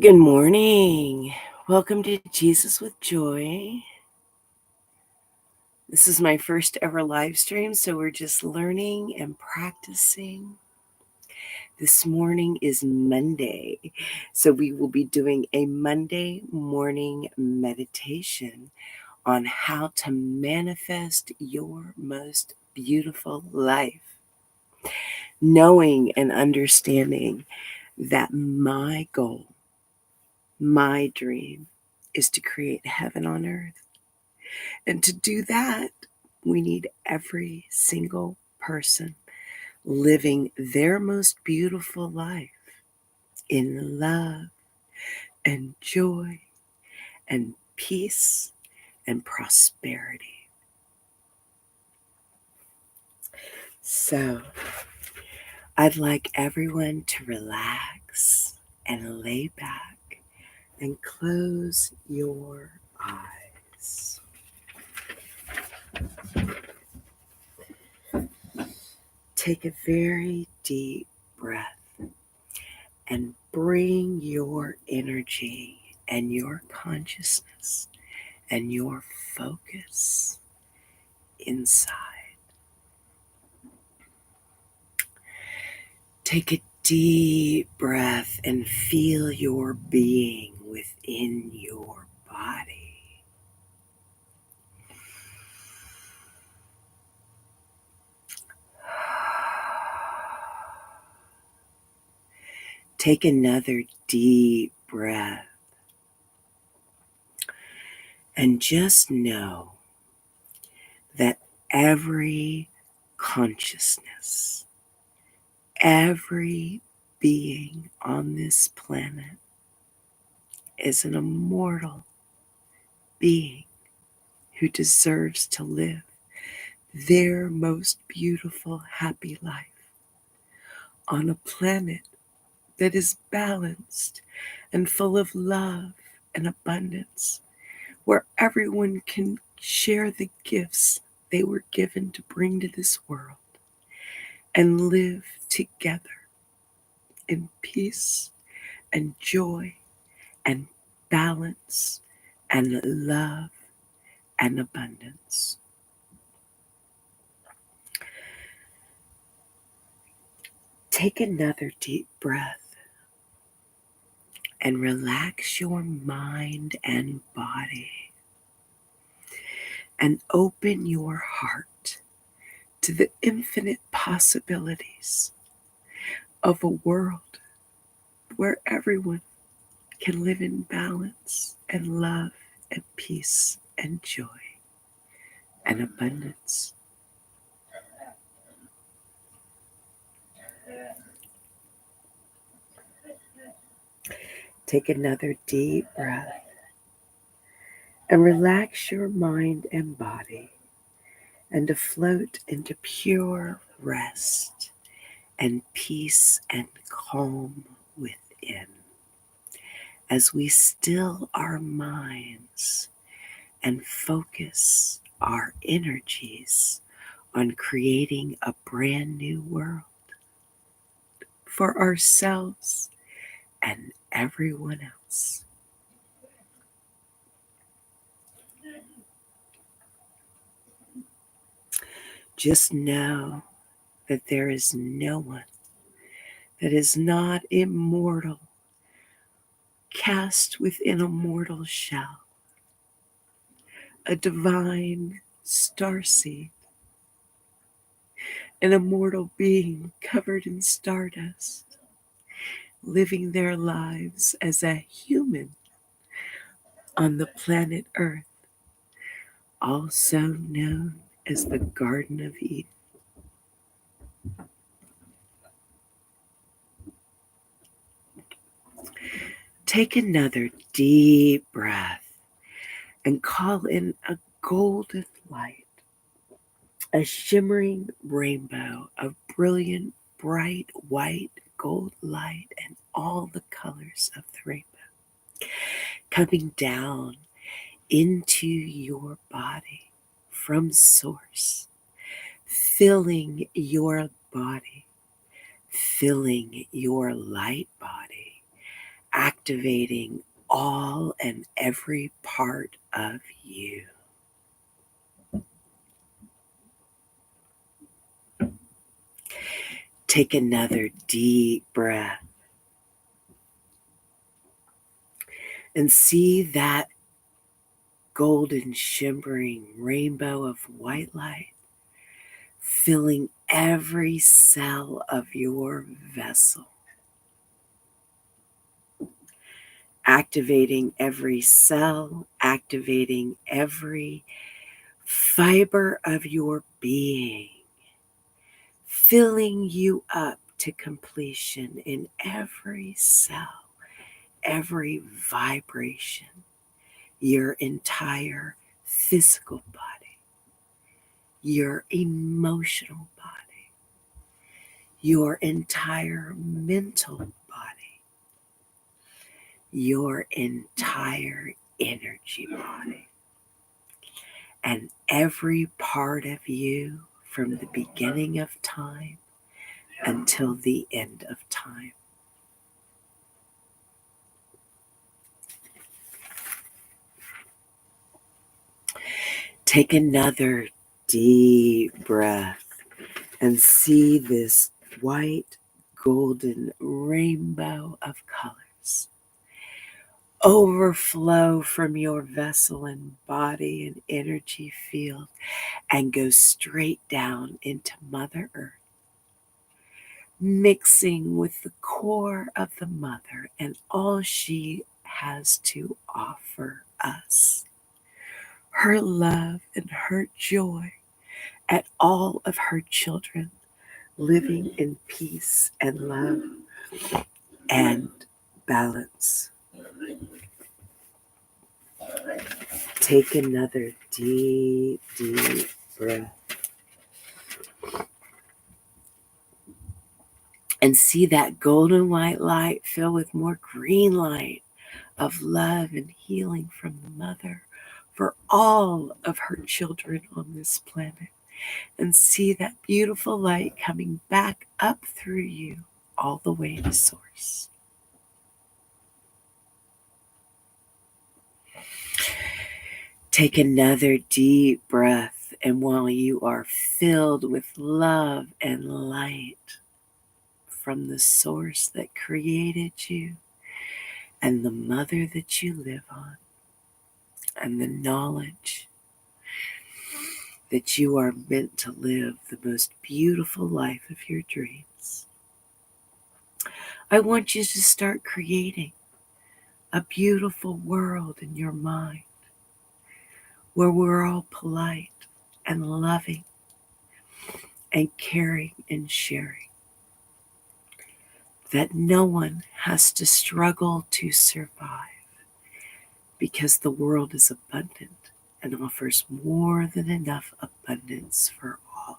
Good morning. Welcome to Jesus with Joy. This is my first ever live stream, so we're just learning and practicing. This morning is Monday, so we will be doing a Monday morning meditation on how to manifest your most beautiful life. Knowing and understanding that my goal, my dream, is to create heaven on earth. And to do that, we need every single person living their most beautiful life in love and joy and peace and prosperity. So, I'd like everyone to relax and lay back and close your eyes. Take a very deep breath and bring your energy and your consciousness and your focus inside. Take a deep breath and feel your being within your body. Take another deep breath and just know that every consciousness, every being on this planet is an immortal being who deserves to live their most beautiful, happy life on a planet that is balanced and full of love and abundance, where everyone can share the gifts they were given to bring to this world and live together in peace and joy and balance and love and abundance. Take another deep breath and relax your mind and body and open your heart to the infinite possibilities of a world where everyone can live in balance and love and peace and joy and abundance. Take another deep breath and relax your mind and body and to float into pure rest and peace and calm within as we still our minds and focus our energies on creating a brand new world for ourselves and everyone else. Just know that there is no one that is not immortal, cast within a mortal shell, a divine starseed, an immortal being covered in stardust, living their lives as a human on the planet Earth, also known as the Garden of Eden. Take another deep breath and call in a golden light, a shimmering rainbow of brilliant, bright white gold light and all the colors of the rainbow, coming down into your body from source, filling your body, filling your light body, activating all and every part of you. Take another deep breath and see that golden shimmering rainbow of white light filling every cell of your vessel, activating every cell, activating every fiber of your being, filling you up to completion in every cell, every vibration, your entire physical body, your emotional body, your entire mental body, your entire energy body, and every part of you from the beginning of time until the end of time. Take another deep breath and see this white golden rainbow of colors overflow from your vessel and body and energy field and go straight down into Mother Earth, mixing with the core of the Mother and all she has to offer us. Her love and her joy at all of her children living in peace and love and balance. Take another deep, deep breath and see that golden white light fill with more green light of love and healing from the Mother for all of her children on this planet. And see that beautiful light coming back up through you all the way to Source. Take another deep breath, and while you are filled with love and light from the Source that created you and the Mother that you live on, and the knowledge that you are meant to live the most beautiful life of your dreams, I want you to start creating a beautiful world in your mind where we're all polite and loving and caring and sharing. That no one has to struggle to survive because the world is abundant and offers more than enough abundance for all.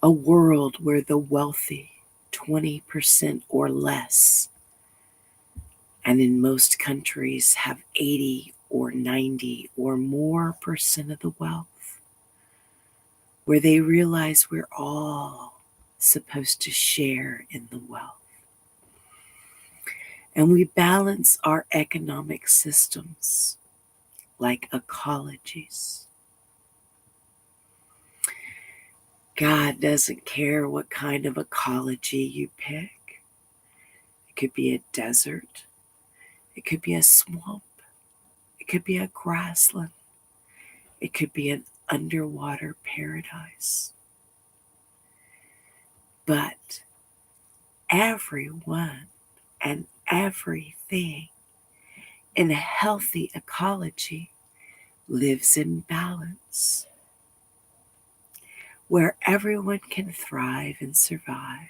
A world where the wealthy, 20% or less, and in most countries have 80 or 90 or more percent of the wealth, where they realize we're all supposed to share in the wealth. And we balance our economic systems like ecologies. God doesn't care what kind of ecology you pick. It could be a desert. It could be a swamp. It could be a grassland. It could be an underwater paradise. But everyone and everything in a healthy ecology lives in balance, where everyone can thrive and survive.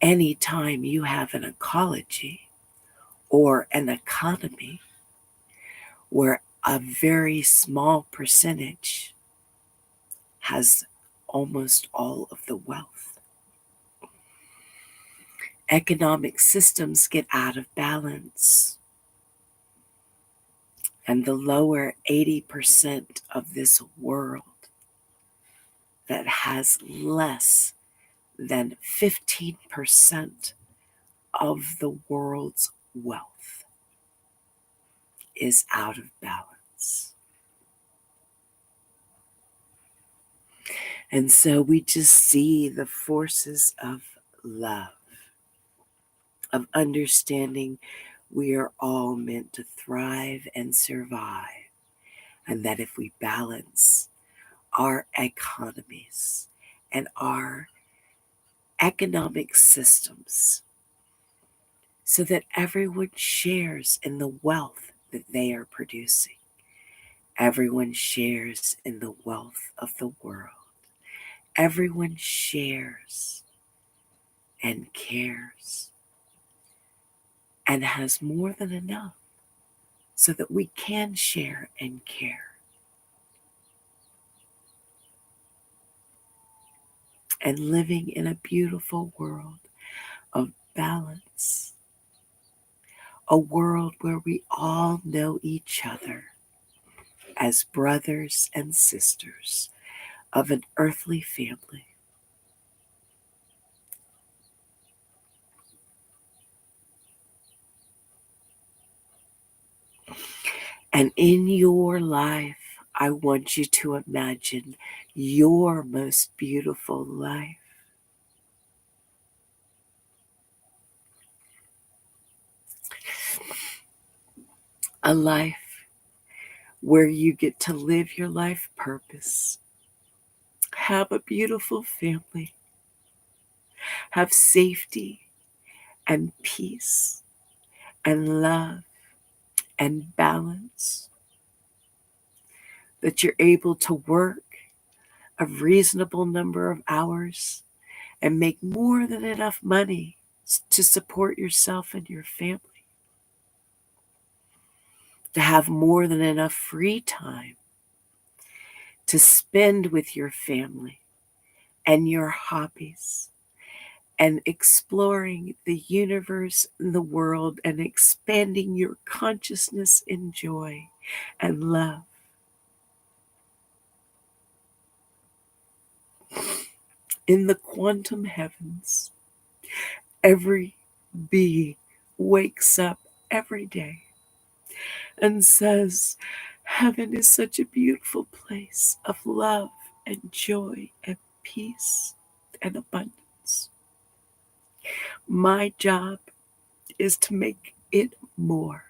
Anytime you have an ecology or an economy where a very small percentage has almost all of the wealth, economic systems get out of balance. And the lower 80% of this world that has less than 15% of the world's wealth is out of balance. And so we just see the forces of love, of understanding we are all meant to thrive and survive, and that if we balance our economies and our economic systems so that everyone shares in the wealth that they are producing, everyone shares in the wealth of the world, everyone shares and cares and has more than enough so that we can share and care. And living in a beautiful world of balance, a world where we all know each other as brothers and sisters of an earthly family. And in your life, I want you to imagine your most beautiful life. A life where you get to live your life purpose, have a beautiful family, have safety and peace and love and balance, that you're able to work a reasonable number of hours and make more than enough money to support yourself and your family, to have more than enough free time to spend with your family and your hobbies and exploring the universe and the world and expanding your consciousness in joy and love. In the quantum heavens, every being wakes up every day and says, heaven is such a beautiful place of love and joy and peace and abundance. My job is to make it more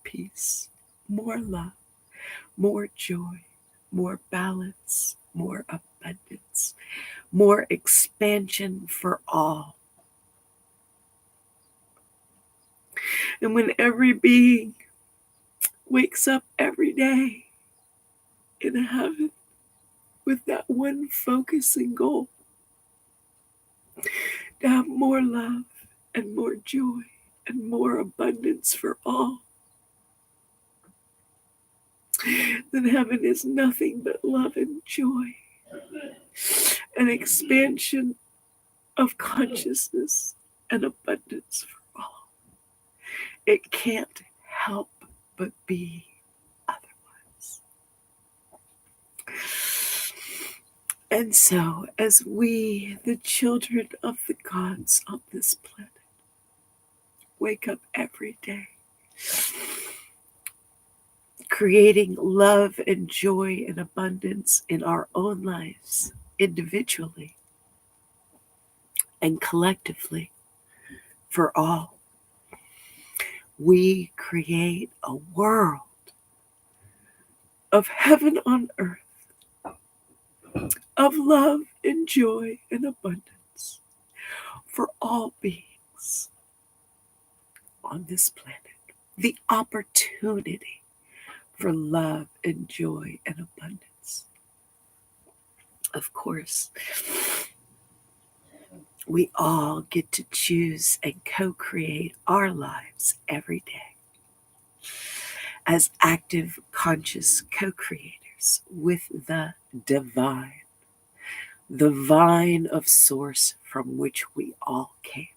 peace, more love, more joy, more balance, more abundance, more expansion for all. And when every being wakes up every day in heaven with that one focus and goal, to have more love and more joy and more abundance for all, then heaven is nothing but love and joy, an expansion of consciousness and abundance for all. It can't help but be otherwise. And so, as we, the children of the gods on this planet, wake up every day, creating love and joy and abundance in our own lives, individually and collectively, for all, we create a world of heaven on earth, of love and joy and abundance for all beings on this planet. The opportunity for love and joy and abundance. Of course, we all get to choose and co-create our lives every day as active, conscious co-creators with the divine, the vine of source from which we all came.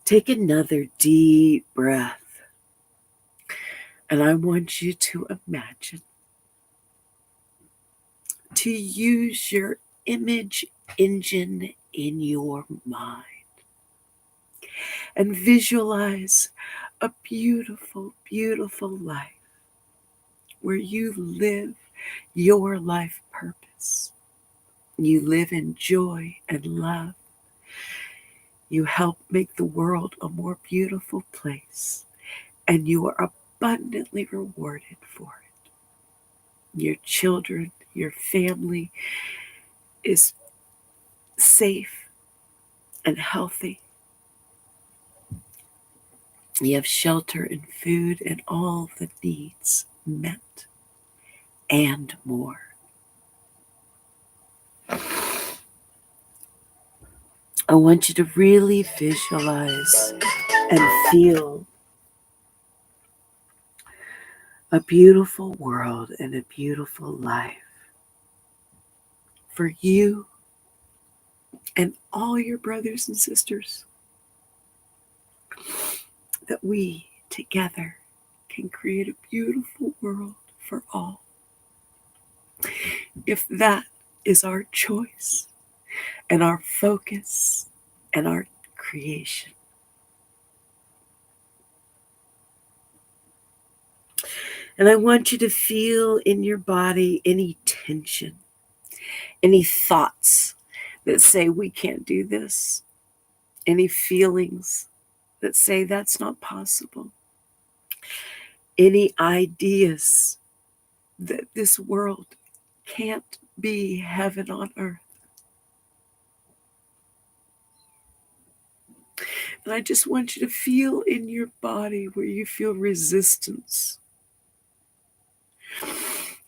Take another deep breath And I want you to imagine, to use your image engine in your mind and visualize a beautiful, beautiful life where you live your life purpose. You live in joy and love. You help make the world a more beautiful place, and you are abundantly rewarded for it. Your children, your family is safe and healthy. You have shelter and food and all the needs met and more. I want you to really visualize and feel a beautiful world and a beautiful life for you and all your brothers and sisters, that we together can create a beautiful world for all. If that is our choice and our focus and our creation. And I want you to feel in your body any tension, any thoughts that say we can't do this, any feelings that say that's not possible, any ideas that this world can't be heaven on earth. And I just want you to feel in your body where you feel resistance,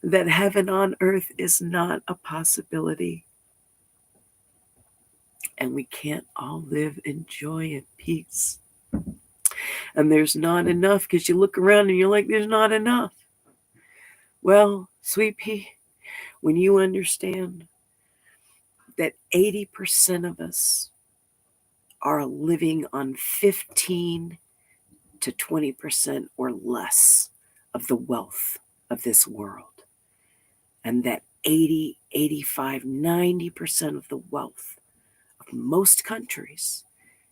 that heaven on earth is not a possibility. And we can't all live in joy and peace. And there's not enough, because you look around and you're like, there's not enough. Well, sweet pea, when you understand that 80% of us are living on 15 to 20% or less of the wealth of this world, and that 80, 85, 90% of the wealth of most countries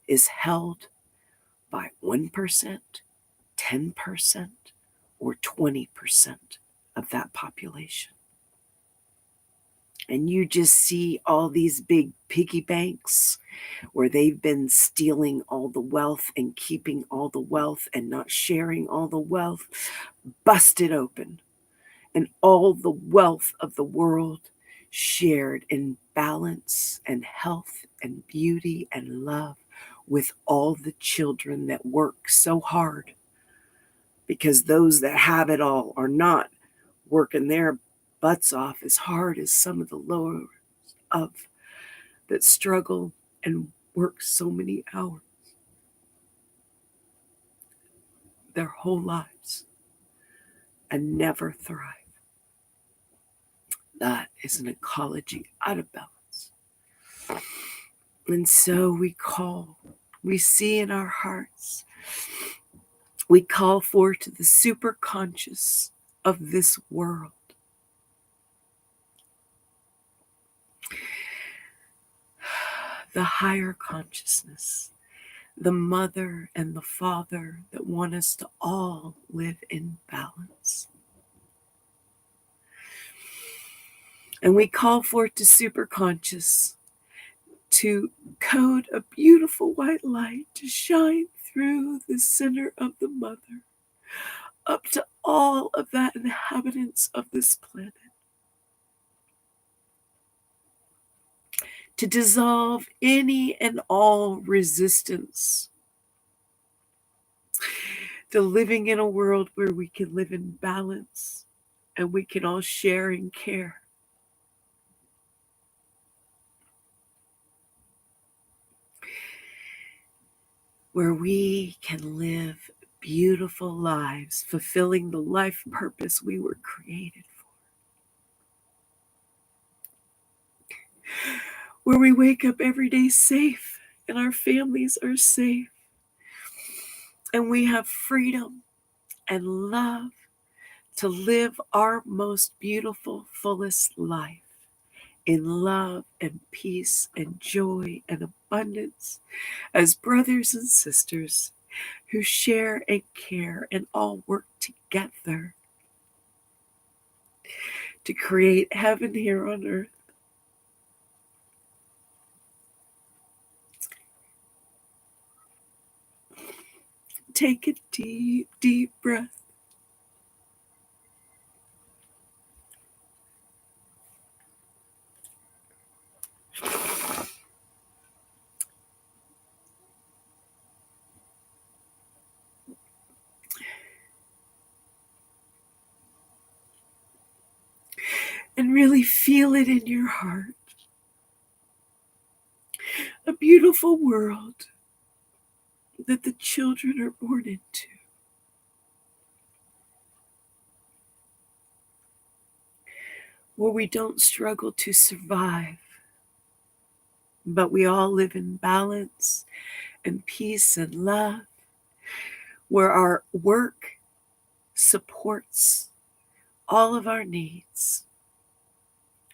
is held by 1%, 10%, or 20% of that population. And you just see all these big piggy banks where they've been stealing all the wealth and keeping all the wealth and not sharing all the wealth, busted open, and all the wealth of the world shared in balance and health and beauty and love with all the children that work so hard, because those that have it all are not working their butts off as hard as some of the lower of that struggle and work so many hours their whole lives and never thrive. That is an ecology out of balance. And so we see in our hearts, we call forth to the super conscious of this world, the higher consciousness, the mother and the father that want us to all live in balance. And we call forth to superconscious to code a beautiful white light to shine through the center of the mother up to all of the inhabitants of this planet, to dissolve any and all resistance to living in a world where we can live in balance and we can all share and care. Where we can live beautiful lives, fulfilling the life purpose we were created for. Where we wake up every day safe and our families are safe. And we have freedom and love to live our most beautiful, fullest life in love and peace and joy and abundance as brothers and sisters who share and care and all work together to create heaven here on earth. Take a deep, deep breath. And really feel it in your heart. A beautiful world that the children are born into. Where we don't struggle to survive, but we all live in balance and peace and love. Where our work supports all of our needs.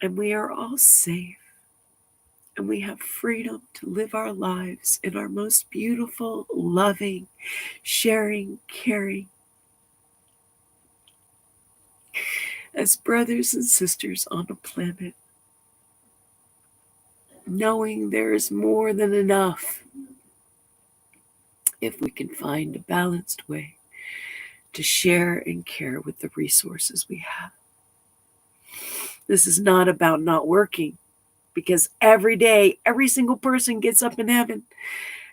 And we are all safe. And we have freedom to live our lives in our most beautiful, loving, sharing, caring, as brothers and sisters on a planet, knowing there is more than enough if we can find a balanced way to share and care with the resources we have. This is not about not working, because every day, every single person gets up in heaven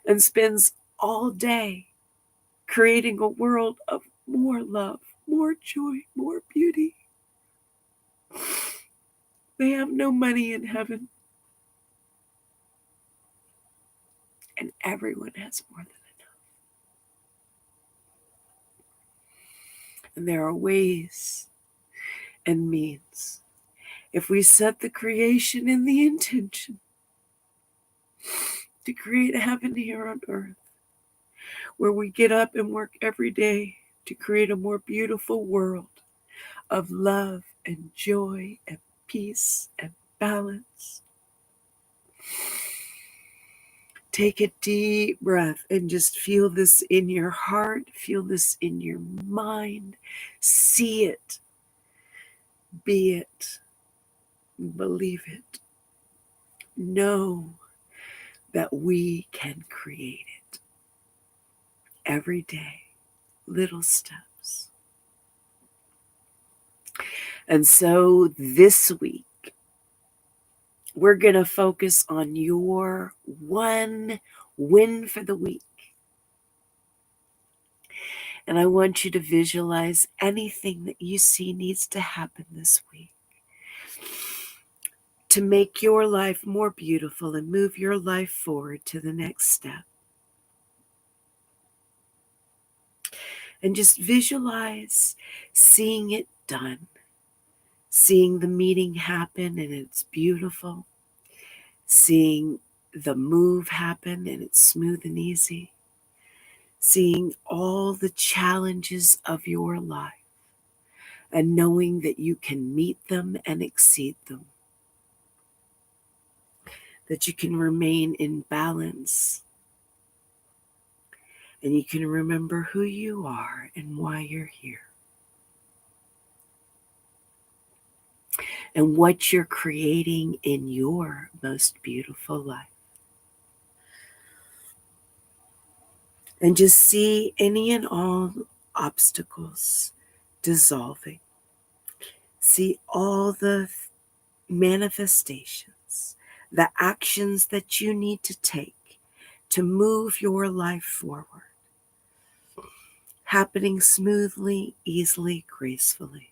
and spends all day creating a world of more love, more joy, more beauty. They have no money in heaven, and everyone has more than enough. And there are ways and means. If we set the creation and the intention to create heaven here on earth, where we get up and work every day to create a more beautiful world of love and joy and peace and balance. Take a deep breath and just feel this in your heart, feel this in your mind, see it, be it, believe it. Know that we can create it every day, little steps. And so this week, we're going to focus on your one win for the week. And I want you to visualize anything that you see needs to happen this week to make your life more beautiful and move your life forward to the next step. And just visualize seeing it done, seeing the meeting happen and it's beautiful, seeing the move happen and it's smooth and easy, seeing all the challenges of your life and knowing that you can meet them and exceed them, that you can remain in balance, and you can remember who you are and why you're here, and what you're creating in your most beautiful life. And just see any and all obstacles dissolving. See all the manifestations, the actions that you need to take to move your life forward, happening smoothly, easily, gracefully,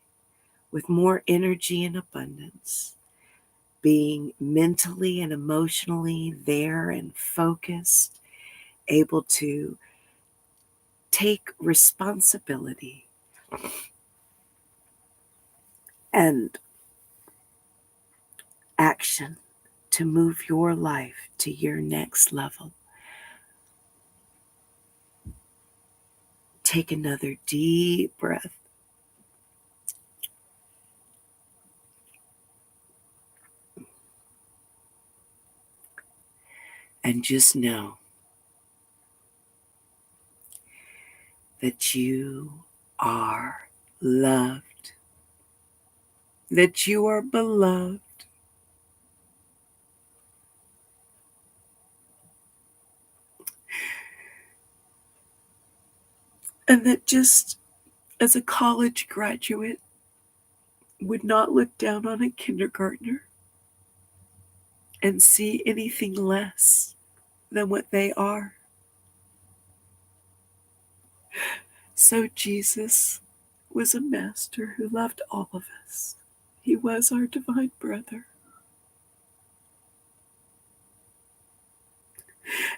with more energy and abundance, being mentally and emotionally there and focused, able to take responsibility and action to move your life to your next level. Take another deep breath And just know that you are loved, that you are beloved, and that just as a college graduate would not look down on a kindergartner and see anything less than what they are, so Jesus was a master who loved all of us. He was our divine brother,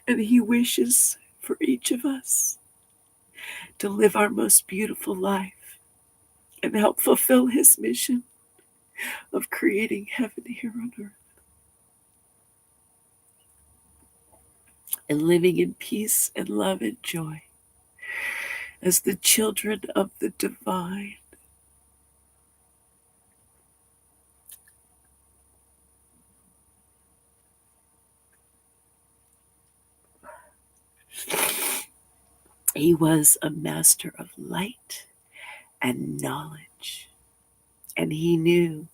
and he wishes for each of us to live our most beautiful life and help fulfill his mission of creating heaven here on earth and living in peace and love and joy as the children of the divine. He was a master of light and knowledge, and he knew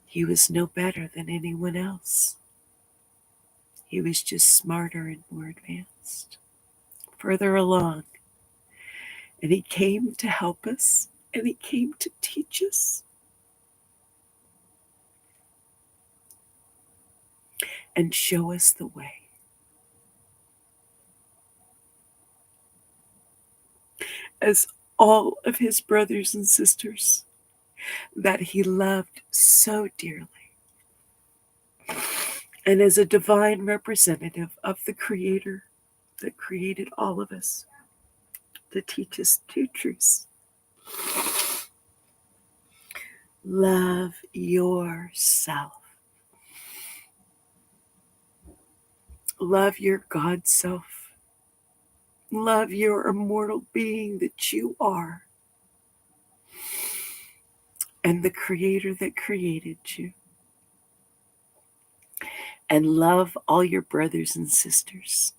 he was no better than anyone else. He was just smarter and more advanced, further along. And he came to help us, and he came to teach us and show us the way. As all of his brothers and sisters that he loved so dearly, and as a divine representative of the Creator that created all of us to teach us two truths. Love yourself. Love your God self. Love your immortal being that you are, and the Creator that created you. And love all your brothers and sisters.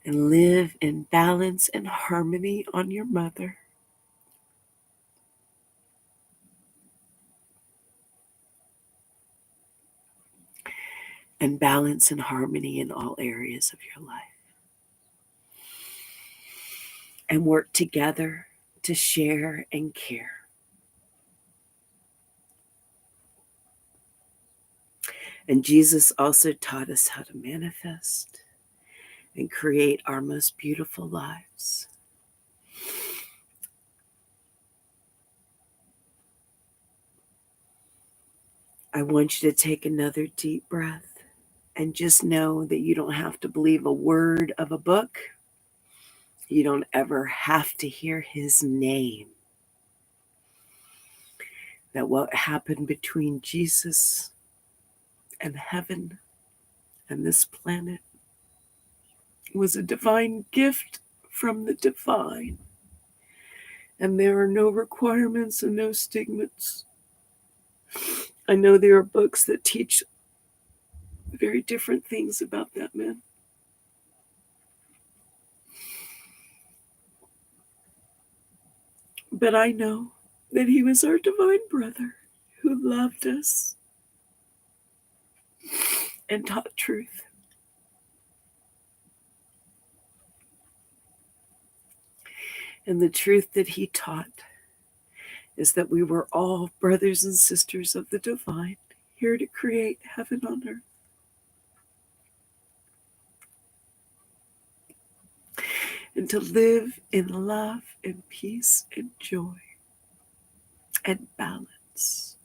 And live in balance and harmony on your mother. And balance and harmony in all areas of your life. And work together to share and care. And Jesus also taught us how to manifest and create our most beautiful lives. I want you to take another deep breath and just know that you don't have to believe a word of a book. You don't ever have to hear his name. That what happened between Jesus and heaven and this planet was a divine gift from the divine. And there are no requirements and no stigmas. I know there are books that teach very different things about that man. But I know that he was our divine brother who loved us and taught truth. And the truth that he taught is that we were all brothers and sisters of the divine, here to create heaven on earth. And to live in love and peace and joy and balance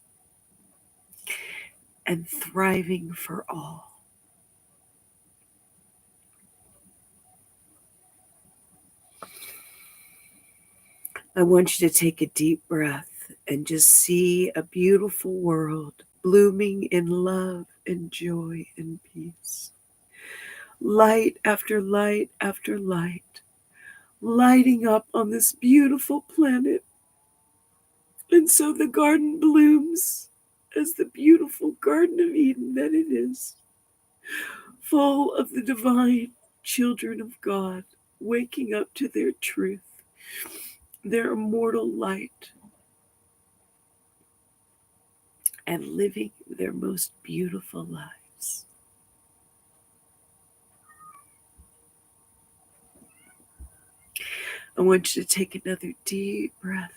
and thriving for all. I want you to take a deep breath and just see a beautiful world blooming in love and joy and peace. Light after light after light, lighting up on this beautiful planet. And so the garden blooms as the beautiful Garden of Eden that it is, full of the divine children of God, waking up to their truth, their immortal light, and living their most beautiful lives. I want you to take another deep breath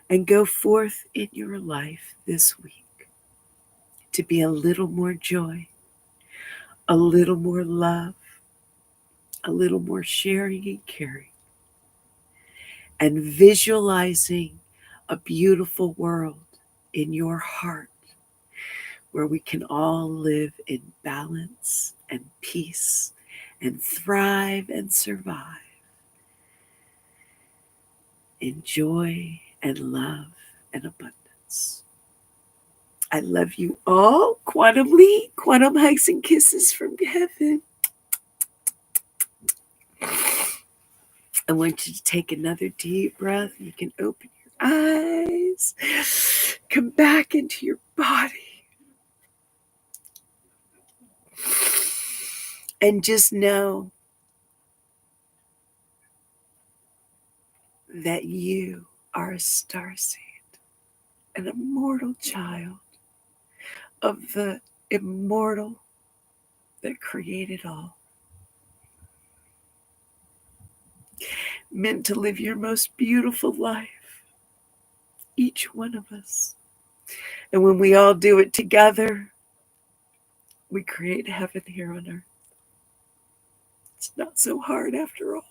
in and go forth in your life this week to be a little more joy, a little more love, a little more sharing and caring, and visualizing a beautiful world in your heart where we can all live in balance and peace and thrive and survive in joy and love and abundance. I love you all quantumly. Quantum hugs and kisses from heaven. I want you to take another deep breath. You can open your eyes. Come back into your body. And just know that you are a starseed, an immortal child of the immortal that created all. Meant to live your most beautiful life, each one of us. And when we all do it together, we create heaven here on earth. It's not so hard after all.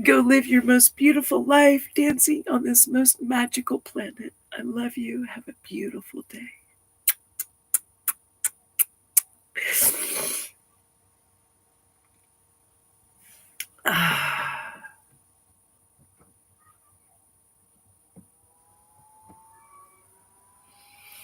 Go live your most beautiful life dancing on this most magical planet. I love you. Have a beautiful day.